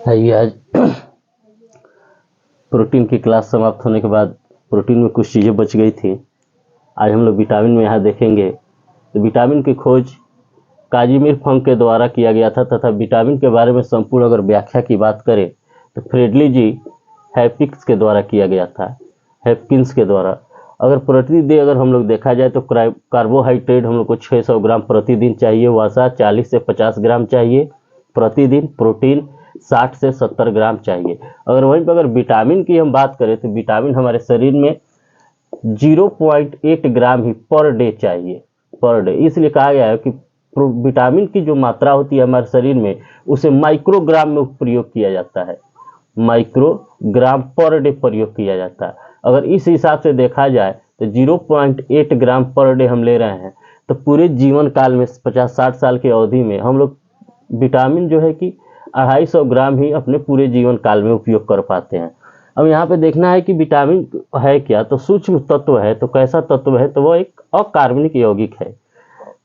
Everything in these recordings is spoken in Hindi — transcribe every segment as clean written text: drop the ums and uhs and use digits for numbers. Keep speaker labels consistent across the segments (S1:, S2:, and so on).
S1: आइए आज प्रोटीन की क्लास समाप्त होने के बाद प्रोटीन में कुछ चीज़ें बच गई थी। आज हम लोग विटामिन में यहाँ देखेंगे तो विटामिन की खोज काजीमिर फंक के द्वारा किया गया था तथा विटामिन के बारे में संपूर्ण अगर व्याख्या की बात करें तो फ्रेडली जी हैप्किंस के द्वारा किया गया था। हैप्किंस के द्वारा अगर प्रतिदिन अगर हम लोग देखा जाए तो कार्बोहाइड्रेट हम लोग को 600 ग्राम प्रतिदिन चाहिए, वसा 40 से 50 ग्राम चाहिए प्रतिदिन, प्रोटीन 60 से 70 ग्राम चाहिए। अगर वहीं पर अगर विटामिन की हम बात करें तो विटामिन हमारे शरीर में 0.8 ग्राम ही पर डे चाहिए, पर डे। इसलिए कहा गया है कि विटामिन की जो मात्रा होती है हमारे शरीर में उसे माइक्रोग्राम में प्रयोग किया जाता है, माइक्रोग्राम पर डे प्रयोग किया जाता है। अगर इस हिसाब से देखा जाए तो 0.8 ग्राम पर डे हम ले रहे हैं तो पूरे जीवन काल में 50-60 साल की अवधि में हम लोग विटामिन जो है कि 250 ग्राम ही अपने पूरे जीवन काल में उपयोग कर पाते हैं। अब यहाँ पे देखना है कि विटामिन है क्या, तो सूक्ष्म तत्व है। तो कैसा तत्व है, तो वह एक अकार्बनिक यौगिक है।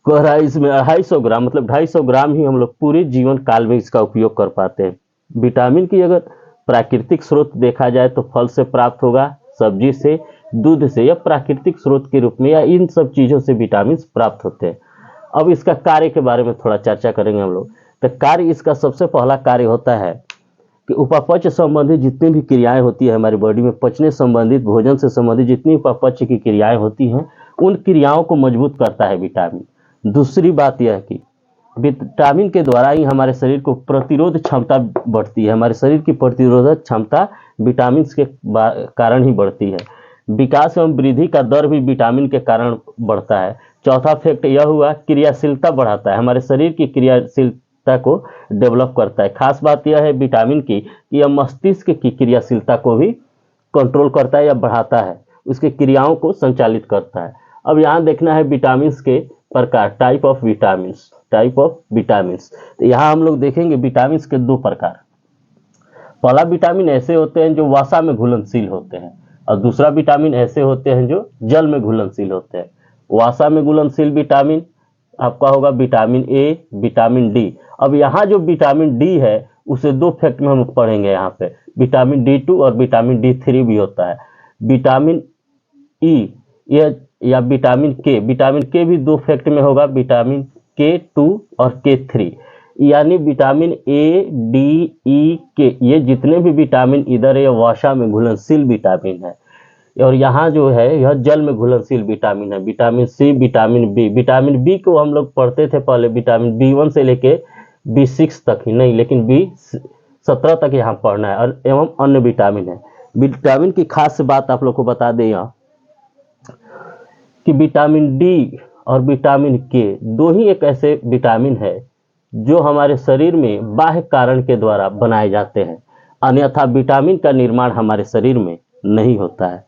S1: कह रहा है इसमें 250 ग्राम मतलब 250 ग्राम ही हम लोग पूरे जीवन काल में इसका उपयोग कर पाते हैं। विटामिन की अगर प्राकृतिक स्रोत देखा जाए तो फल से प्राप्त होगा, सब्जी से, दूध से, या प्राकृतिक स्रोत के रूप में, या इन सब चीज़ों से विटामिन प्राप्त होते हैं। अब इसका कार्य के बारे में थोड़ा चर्चा करेंगे हम लोग। तो कार्य, इसका सबसे पहला कार्य होता है कि उपापच संबंधित जितनी भी क्रियाएं होती है हमारी बॉडी में, पचने संबंधित, भोजन से संबंधित जितनी उपापच की क्रियाएं होती हैं उन क्रियाओं को मजबूत करता है विटामिन। दूसरी बात यह है कि विटामिन के द्वारा ही हमारे शरीर को प्रतिरोध क्षमता बढ़ती है। हमारे शरीर की प्रतिरोधक क्षमता विटामिन के कारण ही बढ़ती है। विकास एवं वृद्धि का दर भी विटामिन के कारण बढ़ता है। चौथा फैक्ट यह हुआ, क्रियाशीलता बढ़ाता है, हमारे शरीर की क्रियाशीलता को डेवलप करता है। खास बात यह है विटामिन की कि यह मस्तिष्क की क्रियाशीलता को भी कंट्रोल करता है या बढ़ाता है, उसके क्रियाओं को संचालित करता है। अब यहाँ देखना है विटामिन के प्रकार, टाइप ऑफ विटामिन। तो यहाँ हम लोग देखेंगे विटामिन के दो प्रकार। पहला विटामिन ऐसे होते हैं जो वसा में घुलनशील होते हैं, और दूसरा विटामिन ऐसे होते हैं जो जल में घुलनशील होते हैं। वसा में घुलनशील विटामिन आपका होगा विटामिन ए, विटामिन डी। अब यहाँ जो विटामिन डी है उसे दो फैक्ट में हम पढ़ेंगे। यहाँ पे विटामिन D2 और विटामिन D3 भी होता है। विटामिन ई या विटामिन के भी दो फैक्ट में होगा, विटामिन K2 और K3। यानी विटामिन ए, डी, ई, के, ये जितने भी विटामिन इधर है वसा में घुलनशील विटामिन है, और यहाँ जो है यह जल में घुलनशील विटामिन है। Vitamin C, vitamin B. Vitamin B को हम लोग पढ़ते थे पहले विटामिन B1 से लेके B6 तक ही नहीं, लेकिन B17 तक यहाँ पढ़ना है। और एवं अन्य विटामिन है। विटामिन की खास बात आप लोग को बता दें यहाँ कि विटामिन डी और विटामिन के दो ही एक ऐसे विटामिन है जो हमारे शरीर में बाह्य कारण के द्वारा बनाए जाते हैं, अन्यथा विटामिन का निर्माण हमारे शरीर में नहीं होता है।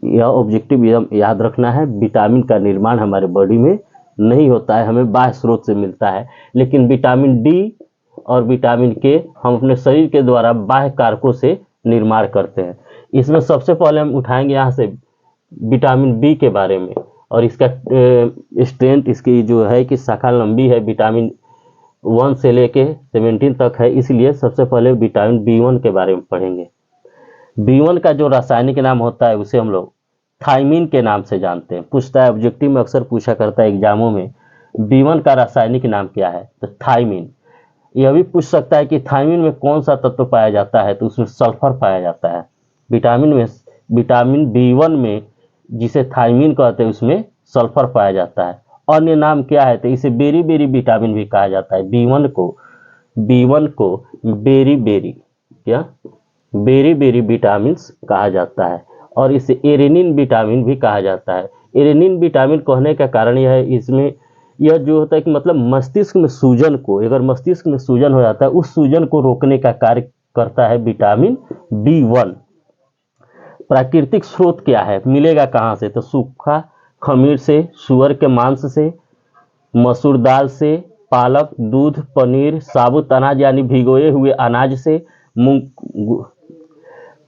S1: यह ऑब्जेक्टिव याद रखना है, विटामिन का निर्माण हमारे बॉडी में नहीं होता है, हमें बाह्य स्रोत से मिलता है। लेकिन विटामिन डी और विटामिन के हम अपने शरीर के द्वारा बाह्य कारकों से निर्माण करते हैं। इसमें सबसे पहले हम उठाएंगे यहाँ से विटामिन बी के बारे में, और इसका स्ट्रेंथ, इसकी जो है कि शाखा लंबी है, विटामिन 1 से लेके 17 तक है। इसलिए सबसे पहले विटामिन B1 के बारे में पढ़ेंगे। B1 का जो रासायनिक नाम होता है उसे हम लोग थायमिन के नाम से जानते हैं। पूछता है, ऑब्जेक्टिव में अक्सर पूछा करता है एग्जामों में, B1 का रासायनिक नाम क्या है, तो थायमिन। यह भी पूछ सकता है कि थायमिन में कौन सा तत्व पाया जाता है, तो उसमें सल्फर पाया जाता है। विटामिन B1 में जिसे थायमिन कहते हैं उसमें सल्फर पाया जाता है। अन्य नाम क्या है, तो इसे बेरी बेरी विटामिन भी कहा जाता है। B1 को बेरी बेरी विटामिन कहा जाता है, और इसे एरेनिन विटामिन भी कहा जाता है। एरेनिन विटामिन कहने का कारण यह है, इसमें यह जो होता है कि मतलब मस्तिष्क में सूजन को, अगर मस्तिष्क में सूजन हो जाता है उस सूजन को रोकने का कार्य करता है विटामिन B1। प्राकृतिक स्रोत क्या है, मिलेगा कहाँ से, तो सूखा खमीर से, सुअर के मांस से, मसूर दाल से, पालक, दूध, पनीर, साबुत अनाज यानी भिगोए हुए अनाज से, मूंग,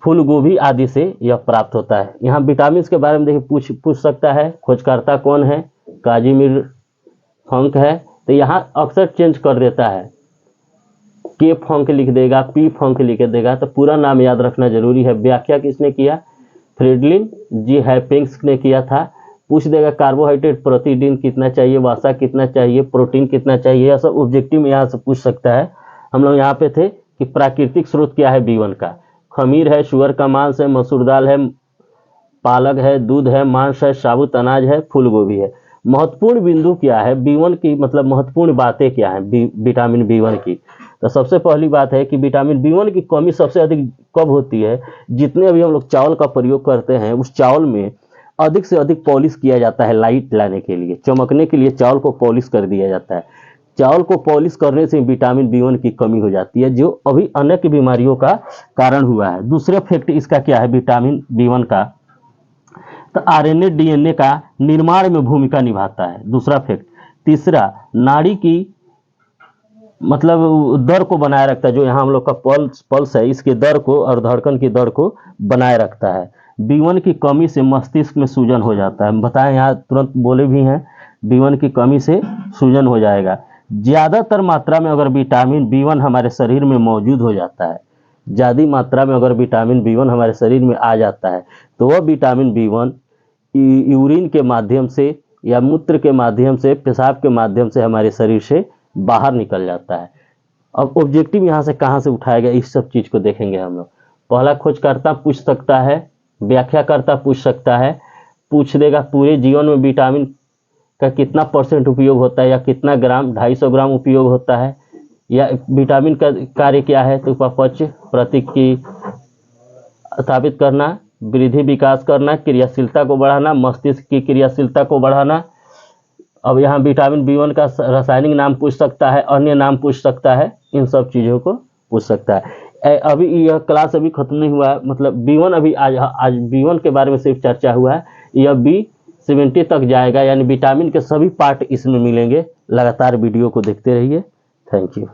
S1: फूल गोभी आदि से यह प्राप्त होता है। यहाँ विटामिन के बारे में देखिए पूछ सकता है, खोजकर्ता कौन है, काजीमिर फंक है। तो यहाँ अक्सर चेंज कर देता है के फॉर्म के लिख देगा, पी फॉर्म के लिख देगा, तो पूरा नाम याद रखना जरूरी है। व्याख्या किसने किया? फ्रीडलिन जी हैपिंग्स ने किया था। पूछ देगा कार्बोहाइड्रेट प्रतिदिन कितना चाहिए, वसा कितना चाहिए, प्रोटीन कितना चाहिए, यह सब ऑब्जेक्टिव में यहाँ से पूछ सकता है। हम लोग यहाँ पे थे कि प्राकृतिक स्रोत क्या है B1 का? खमीर है, शुगर का मांस है, मसूर दाल है, पालक है, दूध है, मांस है, साबुत अनाज है, फूल गोभी है। महत्वपूर्ण बिंदु क्या है B1 की, मतलब महत्वपूर्ण बातें क्या है विटामिन B1 की? तो सबसे पहली बात है कि विटामिन B1 की कमी सबसे अधिक कब होती है? जितने अभी हम लोग चावल का प्रयोग करते हैं उस चावल में अधिक से अधिक पॉलिश किया जाता है, लाइट लाने के लिए, चमकने के लिए चावल को पॉलिश कर दिया जाता है। चावल को पॉलिश करने से विटामिन B1 की कमी हो जाती है, जो अभी अनेक बीमारियों का कारण हुआ है। दूसरा फैक्ट इसका क्या है विटामिन B1 का? तो RNA DNA का निर्माण में भूमिका निभाता है, दूसरा फैक्ट। तीसरा, नाड़ी की मतलब दर को बनाए रखता है, जो यहाँ हम लोग का पल्स है, इसके दर को और धड़कन की दर को बनाए रखता है। B1 की कमी से मस्तिष्क में सूजन हो जाता है, बताएं यहाँ तुरंत बोले भी हैं, B1 की कमी से सूजन हो जाएगा। ज़्यादातर मात्रा में अगर विटामिन B1 हमारे शरीर में मौजूद हो जाता है, ज़्यादा मात्रा में अगर विटामिन B1 हमारे शरीर में आ जाता है, तो वह विटामिन B1 यूरिन के माध्यम से या मूत्र के माध्यम से, पेशाब के माध्यम से हमारे शरीर से बाहर निकल जाता है। अब ऑब्जेक्टिव यहाँ से कहाँ से उठाएगा, इस सब चीज़ को देखेंगे हम लोग। पहला खोजकर्ता पूछ सकता है, व्याख्याकर्ता पूछ सकता है, पूछ देगा पूरे जीवन में विटामिन का कितना % उपयोग होता है, या कितना ग्राम, 250 ग्राम उपयोग होता है, या विटामिन का कार्य क्या है, तो अपच प्रतीक की स्थापित करना, वृद्धि विकास करना, क्रियाशीलता को बढ़ाना, मस्तिष्क की क्रियाशीलता को बढ़ाना। अब यहाँ विटामिन B1 का रासायनिक नाम पूछ सकता है, अन्य नाम पूछ सकता है, इन सब चीज़ों को पूछ सकता है। अभी यह क्लास अभी खत्म नहीं हुआ है, मतलब B1 अभी आज B1 के बारे में सिर्फ चर्चा हुआ है, यह B70 तक जाएगा, यानी विटामिन के सभी पार्ट इसमें मिलेंगे। लगातार वीडियो को देखते रहिए। Thank you.